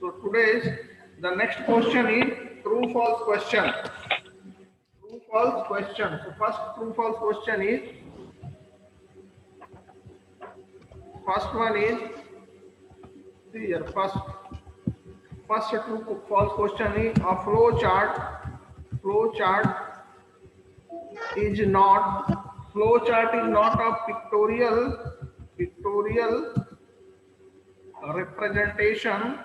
So today's the next question is true false question. True false question. So first true false question is, first one is, see here, first true false question is a flow chart is not a pictorial representation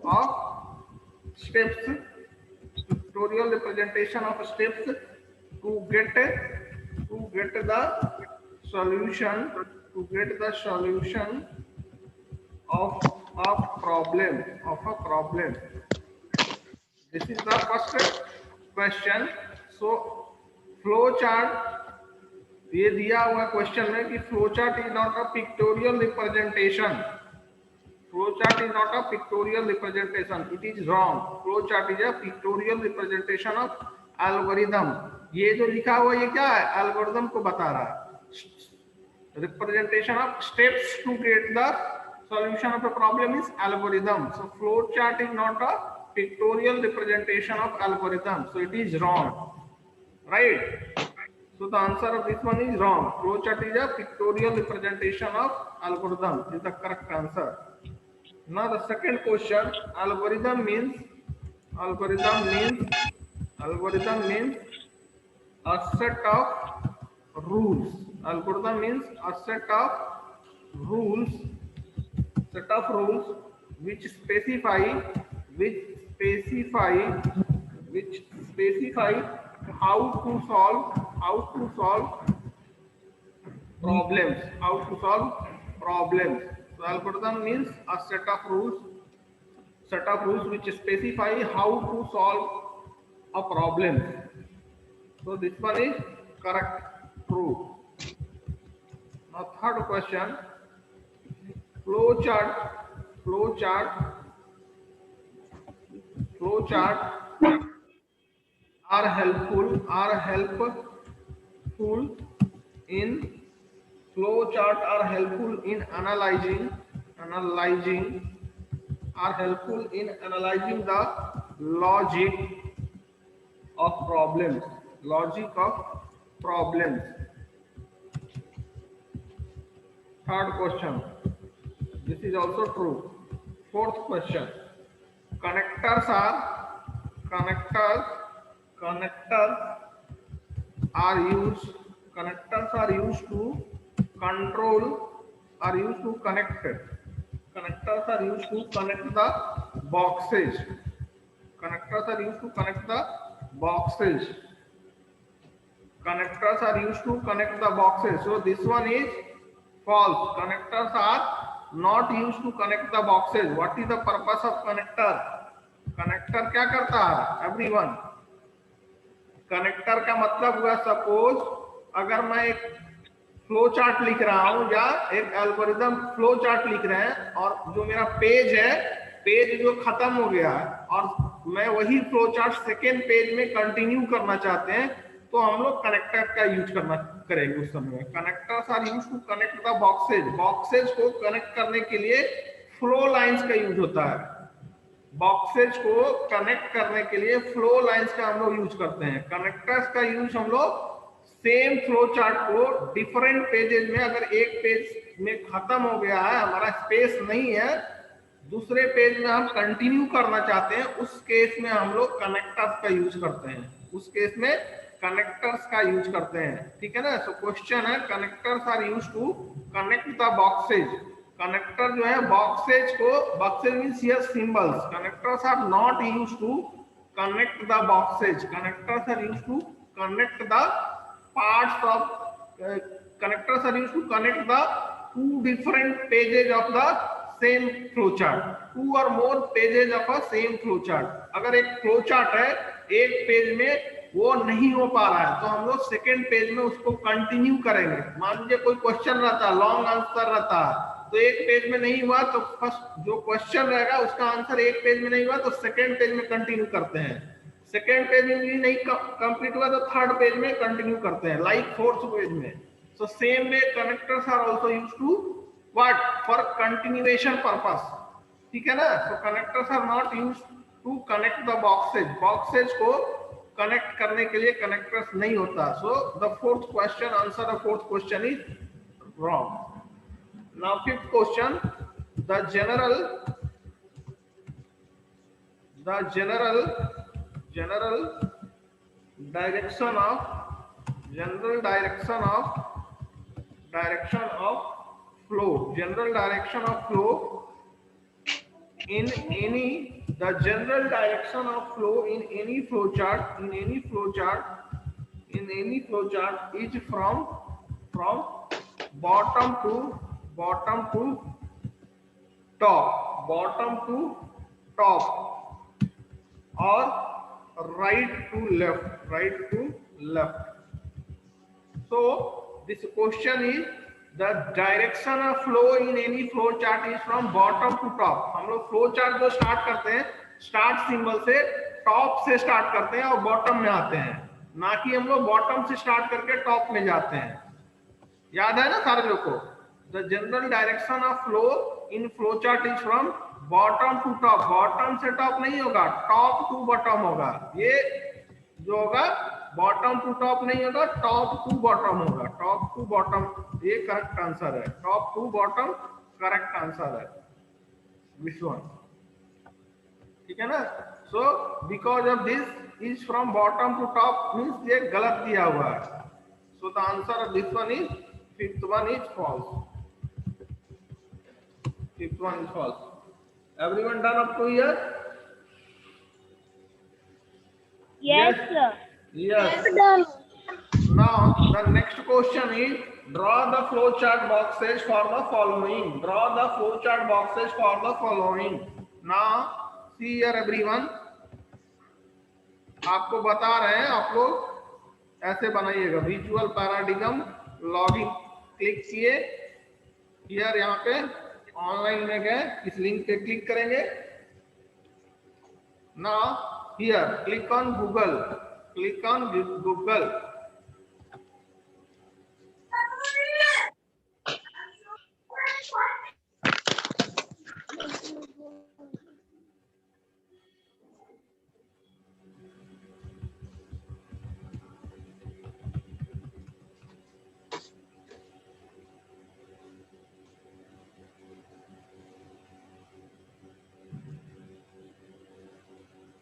of steps, pictorial representation of steps to get the solution of a problem. This is the first question. So flow chart, ये दिया हुआ question में कि flow chart is not a pictorial representation. Flow chart is not a pictorial representation. It is wrong. Flow chart is a pictorial representation of algorithm. ये जो लिखा हुआ ये क्या है? एल्गोरिदम को बता रहा है. Representation of steps to get the solution of a problem is algorithm. So flow chart is not a pictorial representation of algorithm. So it is wrong, right? So the answer of this one is wrong. Flow chart is a pictorial representation of algorithm. This is the correct answer. Now the second question, algorithm means a set of rules. Algorithm means a set of rules which specify how to solve problems. So algorithm means a set of rules which specify how to solve a problem. So this one is correct, true. Now third question, flow chart are helpful in analyzing the logic of problems. Third question, this is also true. Fourth question, connectors are used to connect the boxes. Connectors are used to connect the boxes. So this one is false. Connectors are not used to connect the boxes. What is the purpose of connector? Connector क्या करता है? Everyone, connector का मतलब हुआ, suppose अगर मैं एक flow chart लिख रहा हूं या एक एल्गोरिदम फ्लो चार्ट लिख रहे हैं और जो मेरा पेज है, पेज जो खत्म हो गया है और मैं वही फ्लो चार्ट सेकेंड पेज में कंटिन्यू करना चाहते हैं, तो हम लोग कनेक्टर का यूज करेंगे उस समय. Connectors are use to connect the boxes को कनेक्ट करने के लिए फ्लो लाइंस का यूज होता है. बॉक्सेज को कनेक्ट करने के लिए फ्लो लाइंस का हम लोग यूज करते हैं. कनेक्टर्स का यूज हम लोग सेम फ्लो चार्ट को डिफरेंट पेजेस में, अगर एक पेज में खत्म हो गया है, हमारा स्पेस नहीं है, दूसरे पेज में हम कंटिन्यू करना चाहते हैं, उस केस में हम लोग कनेक्टर्स का यूज करते हैं. ठीक है ना. सो क्वेश्चन है, connectors are use to connect the boxes. Connector जो है boxes means here symbols. Connectors are not use to connect the boxes. Connectors are use to connect the parts of connectors are used to connect the two different pages of the same flowchart. Two or more pages of a same flowchart. अगर एक flowchart है, एक page में वो नहीं हो पा रहा है, तो हम लोग सेकेंड पेज में उसको कंटिन्यू करेंगे. मान लीजिए कोई क्वेश्चन रहता है, लॉन्ग आंसर रहता है, तो एक पेज में नहीं हुआ तो फर्स्ट जो क्वेश्चन रहेगा उसका आंसर एक पेज में नहीं हुआ तो सेकेंड पेज में कंटिन्यू करते हैं. सेकेंड पेज में भी नहीं कंप्लीट हुआ तो थर्ड पेज में कंटिन्यू करते हैं, लाइक फोर्थ पेज में. So same way connectors are also used to what for continuation purpose, ठीक है ना. So connectors are not used to connect the boxes को कनेक्ट करने के लिए कनेक्टर्स नहीं होता. So the fourth question, answer the fourth question is wrong. Now fifth question, the general direction of flow in any flowchart is from bottom to top or right to left. So this question is the direction of flow in any flow chart is from bottom to top. हम लोग flow chart जो start करते हैं start symbol से top से start करते हैं और बॉटम में आते हैं, ना कि हम लोग बॉटम से स्टार्ट करके टॉप में जाते हैं. याद है ना सारे लोग को. The general direction of flow in flow chart is from bottom to top. Bottom से टॉप नहीं होगा, टॉप टू बॉटम होगा. ये जो होगा बॉटम टू टॉप नहीं होगा, टॉप टू बॉटम होगा. टॉप टू बॉटम ये करेक्ट आंसर है. Top to bottom correct answer है विश्वन, ठीक है ना. So because of this is from bottom to top means ये गलत दिया हुआ है. So the answer of this one is fifth one is false. Fifth one is false. Everyone done up to here? Yes, sir. Yes. Done. Now the next question is draw the flow chart boxes for the following. Draw the flow chart boxes for the following. Now see here everyone. आपको बता रहे हैं, आप लोग ऐसे बनाइएगा. Visual paradigm login click किए. Here यहाँ पे ऑनलाइन में गए, इस लिंक पे क्लिक करेंगे. Now here click on Google.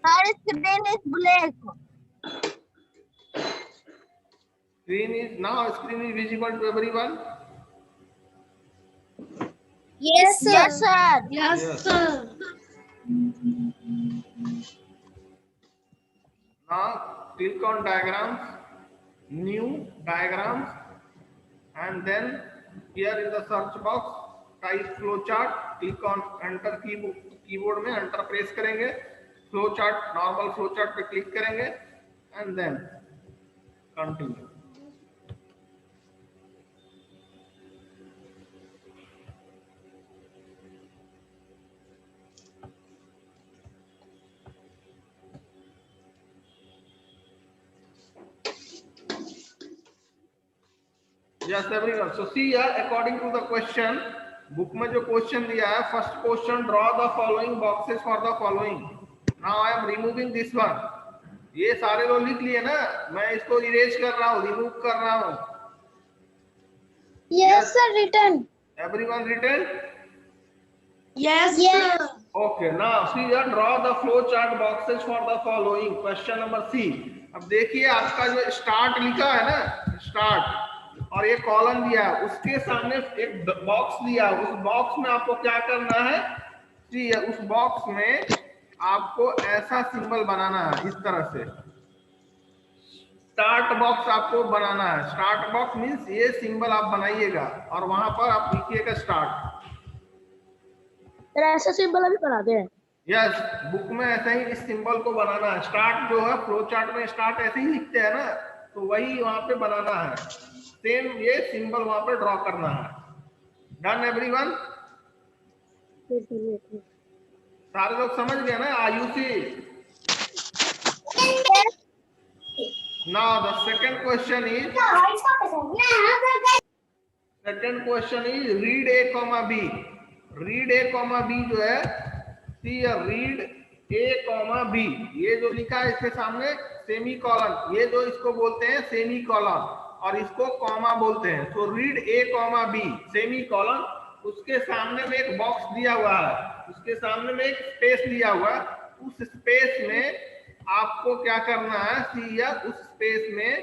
Our screen is black. Screen is visible to everyone. Yes, sir. Yes, sir. Yes. Now click on diagrams, new diagrams, and then here in the search box type flowchart. Click on enter keyboard में enter press करेंगे. flowchart normal flowchart पे click करेंगे and then continue. Yes everyone. So see here according to the question, book में जो question दिया है, first question draw the following boxes for the following. Now I am removing this one. ये सारे लोग लिख लिए ना, मैं इसको इरेज कर रहा हूँ, रिमूव कर रहा हूँ. Yes, sir. Written. Everyone written? Yes, sir. Okay. Now see here draw the flow chart boxes for the following. Question number C. अब देखिए आपका जो स्टार्ट लिखा है ना, स्टार्ट और ये कॉलम दिया है, उसके सामने एक बॉक्स दिया है. उस बॉक्स में आपको क्या करना है, जी उस बॉक्स में आपको ऐसा सिंबल बनाना है. इस तरह से स्टार्ट बॉक्स आपको बनाना है. स्टार्ट बॉक्स मींस ये सिंबल आप बनाइएगा और वहां पर आप लिखिएगा स्टार्ट. ऐसा सिंबल अभी बनाते हैं. यस, बुक में ऐसे ही इस सिंबल को बनाना है. स्टार्ट जो है फ्लो चार्ट में स्टार्ट ऐसे ही लिखते हैं ना, तो वही वहां पे बनाना है. सेम ये सिंबल वहां पे ड्रॉ करना है. Done everyone? सारे लोग समझ गए ना Ayushi? Now the second question is second question is read a comma b. Read a comma b जो है, see read a comma b, ये जो लिखा है इसके सामने सेमी कॉलन, ये जो इसको बोलते हैं सेमी कॉलन और इसको कॉमा बोलते हैं। तो read a comma b semicolon, उसके सामने में एक बॉक्स दिया हुआ है, उसके सामने में एक स्पेस दिया हुआ है, उस स्पेस में आपको क्या करना है, सी या उस स्पेस में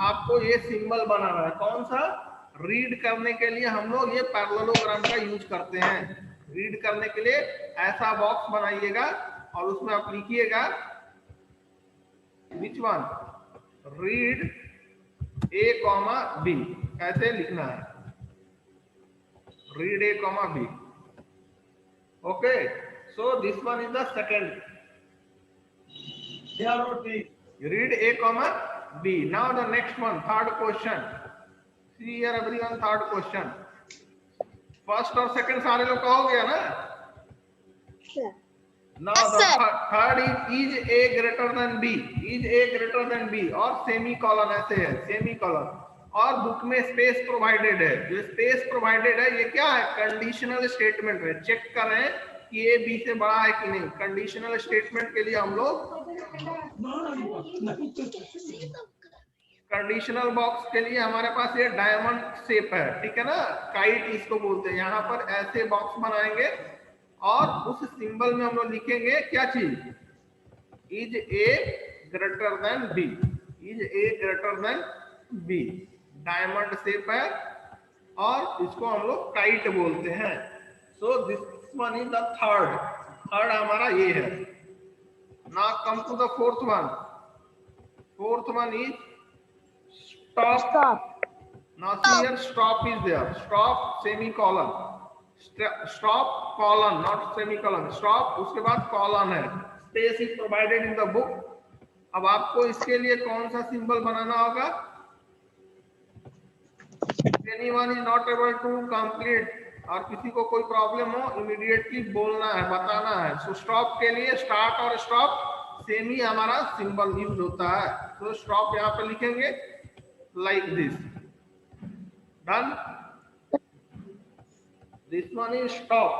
आपको ये सिंबल बनाना है। कौन सा? रीड करने के लिए हम लोग ये पैरेललोग्राम का यूज करते हैं। रीड करने के लिए ऐसा बॉक्स बनाइएगा और उसमें आप लिखिएगा which one, read a comma b, ऐसे लिखना है, read a comma b. Okay, so this one is the second, read a comma b. Now the next one, third question. See here everyone, third question. First और second सारे लोग का हो गया ना? Now the third is a greater than b. Is a greater than b और semicolon ऐसे है, semicolon और बुक में स्पेस प्रोवाइडेड है। जो स्पेस प्रोवाइडेड है ये क्या है? कंडीशनल स्टेटमेंट है। चेक कर रहे हैं कि ए बी से बड़ा है कि नहीं। कंडीशनल स्टेटमेंट के लिए हम लोग कंडीशनल बॉक्स के लिए हमारे पास ये डायमंड शेप है, ठीक है ना, काइट इसको बोलते हैं। यहाँ पर ऐसे बॉक्स बनाएंगे और उस सिंबल में हम लोग लिखेंगे क्या चीज, is a greater than b, is a greater than b. Diamond shape है और इसको हम लोग काइट बोलते हैं। So this one is the third, third हमारा ये है। Now come to the fourth one. Fourth one is stop. Now see here, stop is there. Stop semicolon. Stop colon, not semicolon. Stop, उसके बाद colon है। Space is provided in the book. अब आपको इसके लिए कौन सा सिंबल बनाना होगा? Anyone is not able to complete और किसी को कोई प्रॉब्लम हो इमीडिएटली बोलना है, बताना है। सो स्टॉप के लिए स्टार्ट और स्टॉप सेम ही हमारा सिंबल यूज होता है। तो स्टॉप यहाँ पे लिखेंगे like this. Done. This one is stop.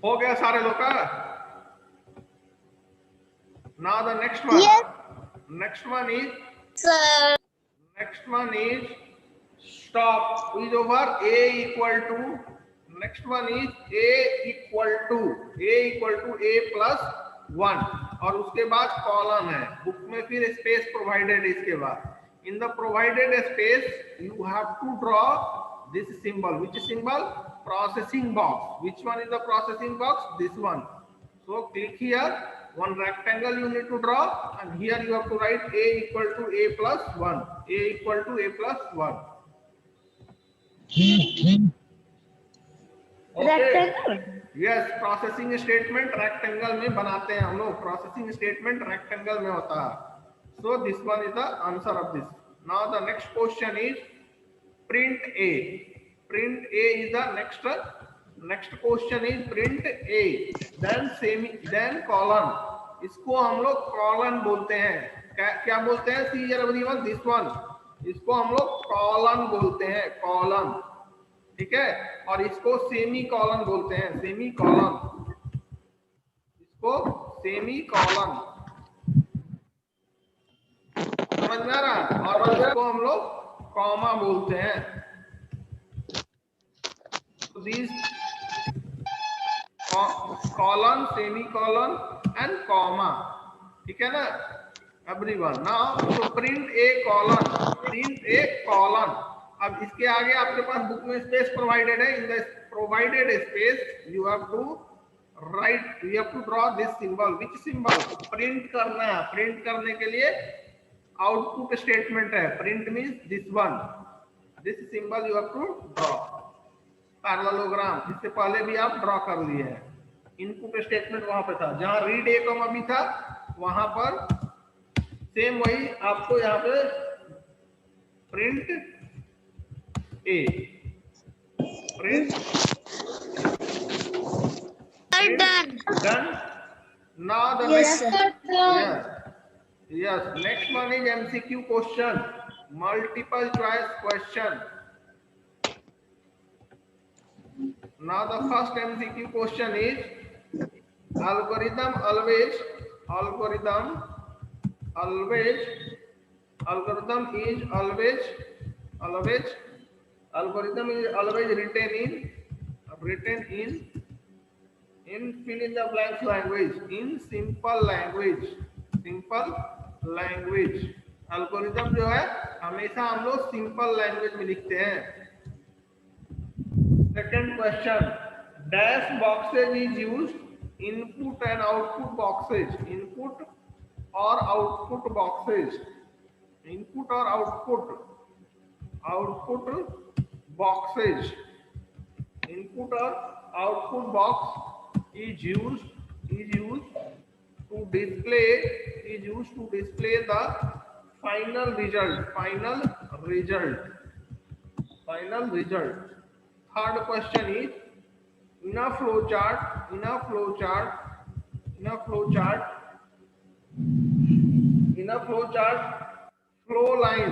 हो गया सारे लोग का? Now the next one. Yes. Next one is Sir. next one is stop is over a equal to, next one is a equal to a plus 1 और उसके बाद colon है। Book में फिर स्पेस प्रोवाइडेड है। इसके बाद in the provided space you have to draw this symbol. Which symbol? Processing box. Which one is the processing box? This one. So click here, one rectangle you need to draw and here you have to write a equal to a plus 1, a equal to a plus 1. Rectangle. Yes, processing statement rectangle में बनाते हैं हम लोग। Processing statement rectangle में होता है। So this one is the answer of this. Now the next question is print a. Print a is the next question is print a, then colon. इसको हम लोग कॉलन बोलते हैं। क्या बोलते हैं? See here everyone, this one, इसको हम लोग कॉलन बोलते हैं, कॉलन, ठीक है। और इसको सेमी कॉलन बोलते हैं, सेमी कॉलन, इसको सेमी कॉलन, समझ में आ रहा? और इसको हम लोग कॉमा बोलते हैं। तो this colon, semicolon and comma, ठीक है ना एवरीवन। नाउ तो print a colon, print a colon. अब इसके आगे आपके पास बुक में स्पेस प्रोवाइडेड है। In the provided space you have to write, you have to draw this symbol. Which symbol? Print करना है। प्रिंट करने के लिए आउटपुट स्टेटमेंट है। Print means this one, this symbol you have to draw. Parallelogram इससे पहले भी आप ड्रॉ कर लिए हैं। इनपुट स्टेटमेंट वहां पे था जहां रीड ए कॉमा बी था, वहां पर सेम वही आपको यहाँ पे print A, print done. Now the Yes, next, sir. yes, next one is MCQ question. multiple choice question. Now the first MCQ question is algorithm always algorithm always algorithm is always algorithm is always written in fill in the blanks language, in simple language. algorithm जो है हमेशा हम लोग simple language में लिखते हैं. Second question, dash boxes is used, input and output boxes, input or output boxes, input or output boxes, input or output box is used to display the final result. Third question is in a flowchart flow lines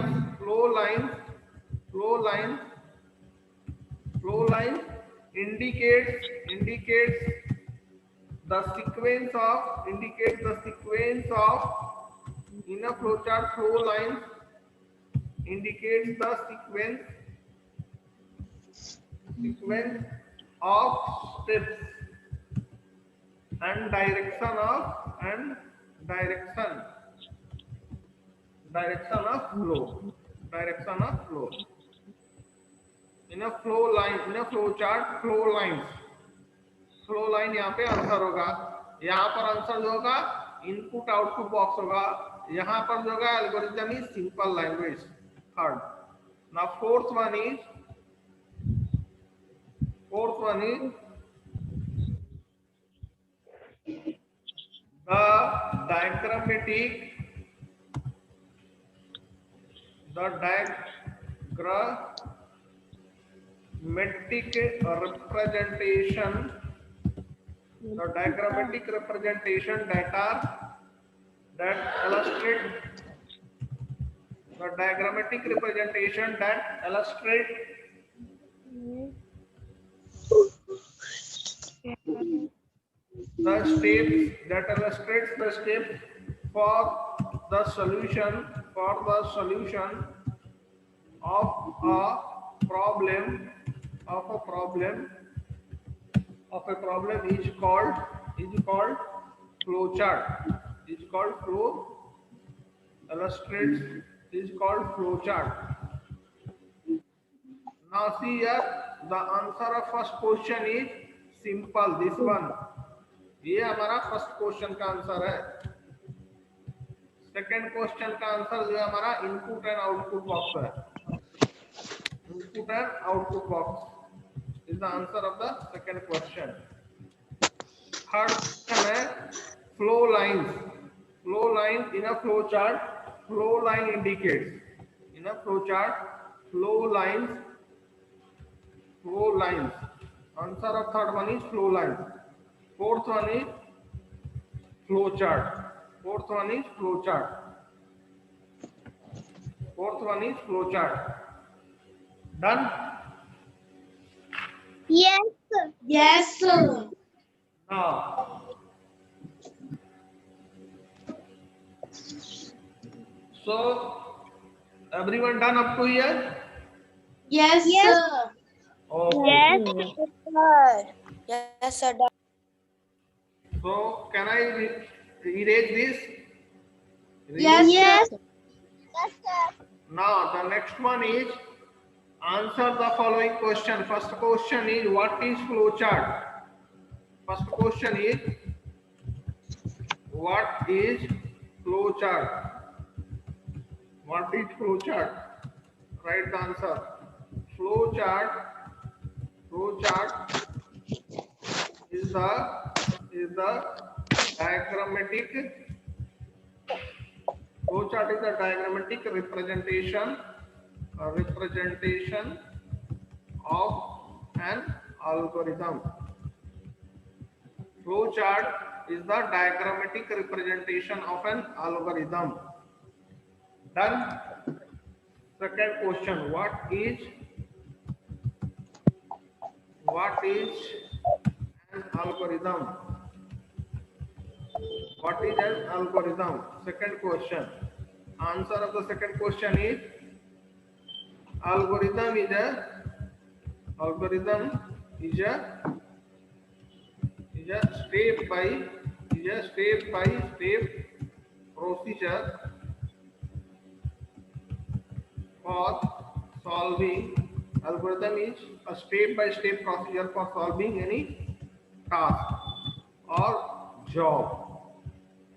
indicates the sequence of in a flowchart. Flow lines indicates the sequence of steps and direction of flow. In a flow line, in a flow chart, flow line यहाँ पे answer होगा. यहाँ पर answer जो होगा input output box होगा. यहाँ पर जो होगा algorithm is simple language. Third. Now fourth one is the diagrammatic representation that illustrate illustrates the steps for the solution of a problem is called flowchart. Illustrates is called flowchart. Now see here, the answer of first question is simple. This one, ये हमारा first question का answer है. Second question का answer जो है हमारा input and output box है. Input and output box is the answer of the second question. Third question है flow lines in a flow chart. Flow line indicates in a flow chart flow lines. Answer of third one is flow lines. Fourth one is flowchart. Done? Yes, sir. Yes, sir. Now, so everyone done up to here? Yes, sir. Okay. Yes, sir. Yes, sir. So can I erase this? Yes, yes. Yes, sir. Now the next one is answer the following question. First question is what is flowchart? First question is what is flowchart? Write the answer. Flowchart is the diagrammatic representation of an algorithm. Flowchart is the diagrammatic representation of an algorithm. Done? Second question, what is an algorithm? What is an algorithm? Second question. Answer of the second question is algorithm is a algorithm is a is a step by step procedure for solving. Algorithm is a step by step procedure for solving any task or job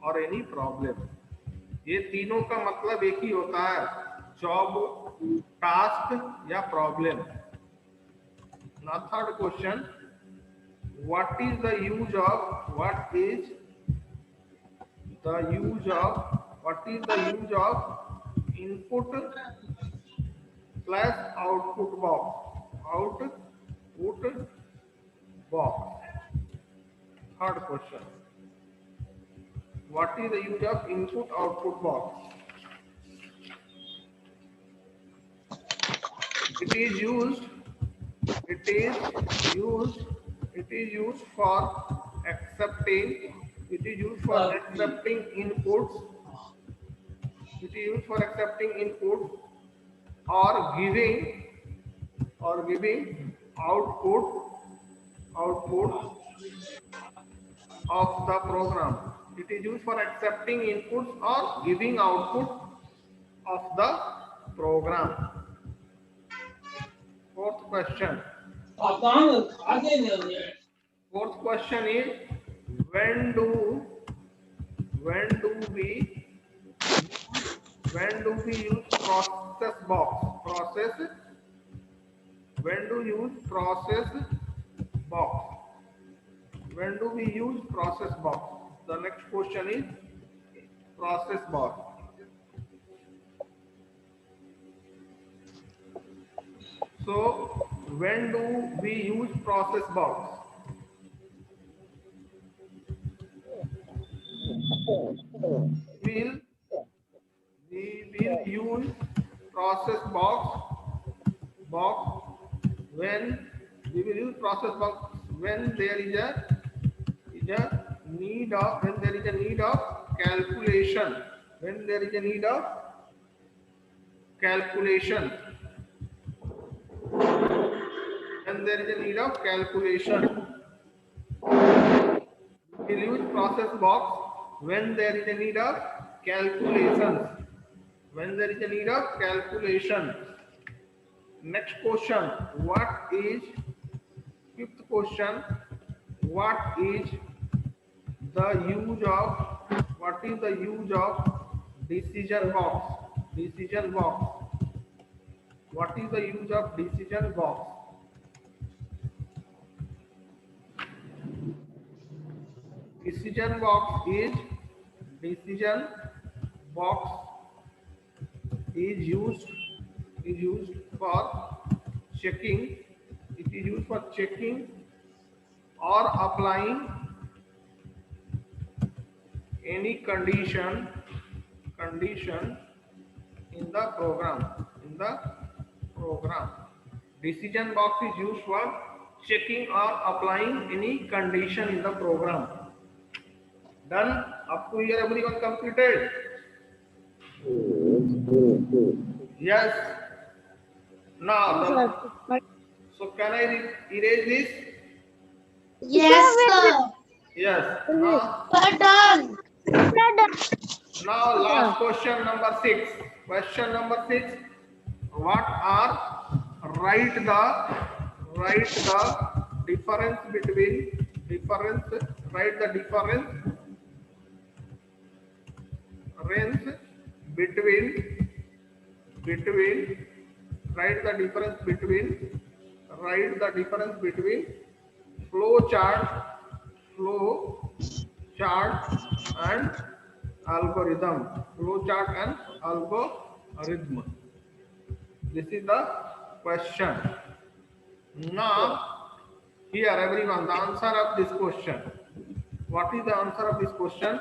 और any problem. ये तीनों का मतलब एक ही होता है, job, task या problem. ना third question, what is the use of what is the use of input plus output box. Third question, what is the use of input output box? It is used for accepting inputs. It is used for accepting inputs or giving output of the program. It is used for accepting inputs or giving output of the program. Fourth question. Fourth question is when do we use process box? When do we use process box? The next question is process box. So when do we use process box? We will use process box when there is a need of calculation. When there is a need of calculation. We will use process box when there is a need of calculations. Next question, fifth question, what is the use of decision box? What is the use of decision box? Decision box is used for checking. It is used for checking or applying any condition in the program. Decision box is used for checking or applying any condition in the program. Done? Up to here everyone completed? Yes. Now, so can I erase this? Yes, sir. Yes. Done. Now last question number 6. Question number 6. Write the difference between write the difference between flow chart and algorithm. This is the question. Now here everyone, the answer of this question. What is the answer of this question?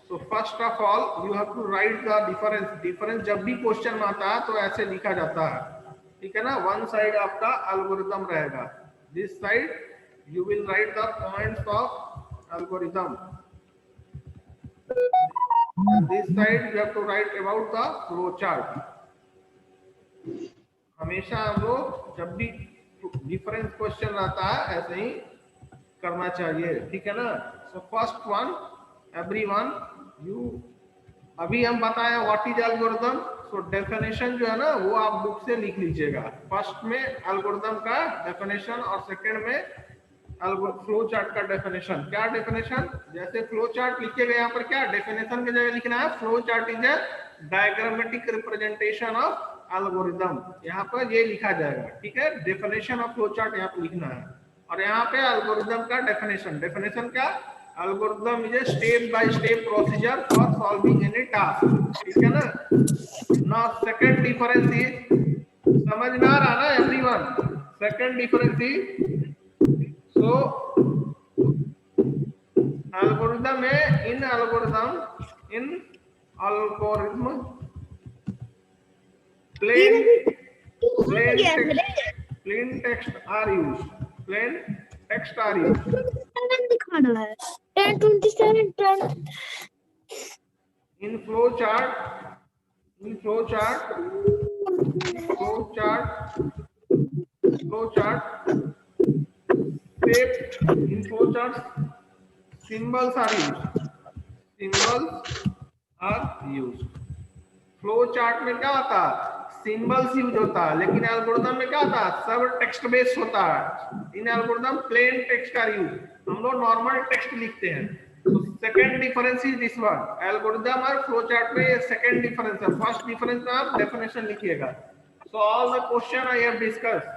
So first of all you have to write the difference. Difference जब भी question में आता है तो ऐसे लिखा जाता है, ठीक है ना. वन साइड आपका एल्गोरिथम रहेगा. This side you will write the points of algorithm, and this side you have to write about the flow chart. हमेशा हम लोग जब भी डिफरेंस क्वेश्चन आता है ऐसे ही करना चाहिए, ठीक है ना. So first one, everyone you, अभी हम बताएं what is algorithm. So definition जो है ना वो आप बुक से लिख लीजिएगा. फर्स्ट में एल्गोरिथम का डेफिनेशन और सेकंड में फ्लो चार्ट का डेफिनेशन. क्या डेफिनेशन, जैसे फ्लो चार्ट लिखिएगा यहाँ पर, क्या डेफिनेशन की जगह लिखना है flow chart is a diagrammatic representation of algorithm. यहाँ पर ये लिखा जाएगा, ठीक है. डेफिनेशन ऑफ फ्लो चार्ट यहाँ पर लिखना है. और यहाँ पे एल्गोरिथम का डेफिनेशन. डेफिनेशन क्या, algorithm is a step by step procedure for solving any task, ठीक है ना. नाउ सेकंड डिफरेंस इज, समझ में आ रहा ना everyone. Second difference is, so algorithm है, in algorithm plain text are used. Plain text are used. दिखाना है 1027 10 In flow chart in flow charts symbols are used. Flow chart में क्या होता है, सिंबल्स यूज होता है, लेकिन एल्गोरिथम में क्या होता है, सब टेक्स्ट बेस्ड होता है. In algorithm plain text are use, हम लोग नॉर्मल टेक्स्ट लिखते हैं. तो second difference is this one. Algorithm और फ्लो चार्ट में ये सेकंड डिफरेंस है. फर्स्ट डिफरेंस में आप डेफिनेशन लिखिएगा. So all the question I have discussed.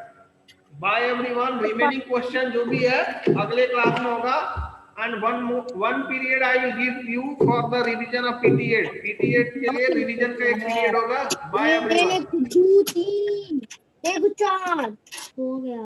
Bye everyone, remaining question जो भी है अगले क्लास में होगा. And one period I will give you for the revision of PT8. PT8 के लिए रिवीजन का एक पीरियड होगा. Bye everyone. एक चार हो गया.